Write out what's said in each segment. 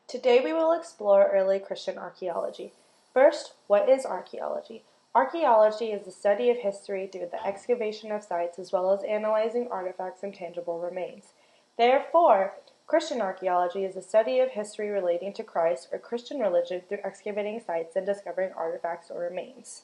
Today we will explore early Christian archaeology. First, what is archaeology? Archaeology is the study of history through the excavation of sites as well as analyzing artifacts and tangible remains. Therefore, Christian archaeology is the study of history relating to Christ or Christian religion through excavating sites and discovering artifacts or remains.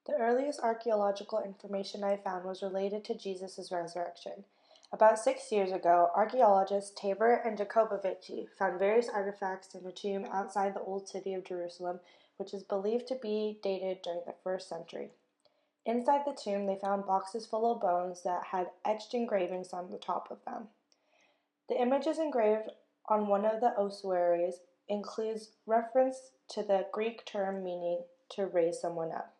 The earliest archaeological information I found was related to Jesus' resurrection. About 6 years ago, archaeologists Tabor and Jacobovici found various artifacts in a tomb outside the old city of Jerusalem, which is believed to be dated during the 1st century. Inside the tomb, they found boxes full of bones that had etched engravings on the top of them. The images engraved on one of the ossuaries includes reference to the Greek term meaning to raise someone up.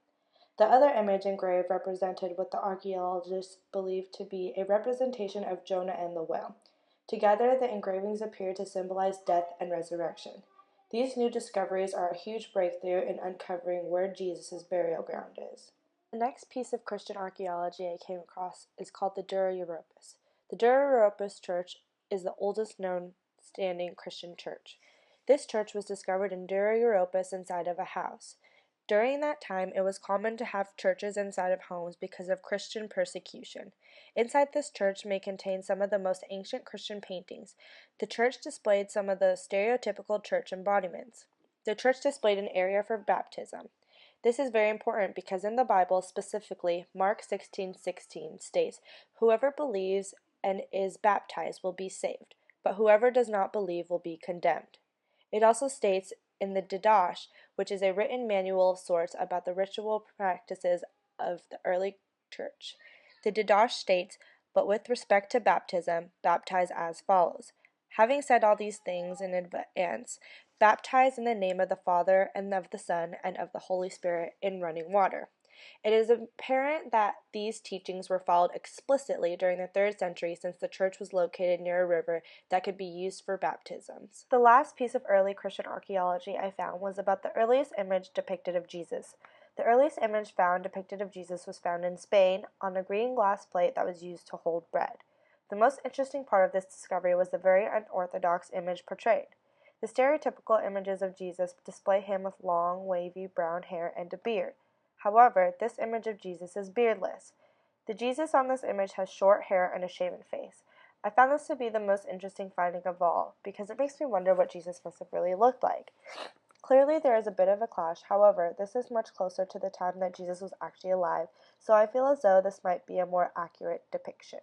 The other image engraved represented what the archaeologists believed to be a representation of Jonah and the whale. Together, the engravings appear to symbolize death and resurrection. These new discoveries are a huge breakthrough in uncovering where Jesus' burial ground is. The next piece of Christian archaeology I came across is called the Dura Europos. The Dura Europos Church is the oldest known standing Christian church. This church was discovered in Dura Europos inside of a house. During that time, it was common to have churches inside of homes because of Christian persecution. Inside this church may contain some of the most ancient Christian paintings. The church displayed some of the stereotypical church embodiments. The church displayed an area for baptism. This is very important because in the Bible, specifically, Mark 16:16 states, "Whoever believes and is baptized will be saved, but whoever does not believe will be condemned." It also states in the Didache, which is a written manual of sorts about the ritual practices of the early church. The Didache states, "But with respect to baptism, baptize as follows. Having said all these things in advance, baptize in the name of the Father, and of the Son, and of the Holy Spirit in running water." It is apparent that these teachings were followed explicitly during the 3rd century since the church was located near a river that could be used for baptisms. The last piece of early Christian archaeology I found was about the earliest image depicted of Jesus. The earliest image found depicted of Jesus was found in Spain on a green glass plate that was used to hold bread. The most interesting part of this discovery was the very unorthodox image portrayed. The stereotypical images of Jesus display him with long, wavy brown hair and a beard. However, this image of Jesus is beardless. The Jesus on this image has short hair and a shaven face. I found this to be the most interesting finding of all, because it makes me wonder what Jesus must have really looked like. Clearly there is a bit of a clash, however, this is much closer to the time that Jesus was actually alive, so I feel as though this might be a more accurate depiction.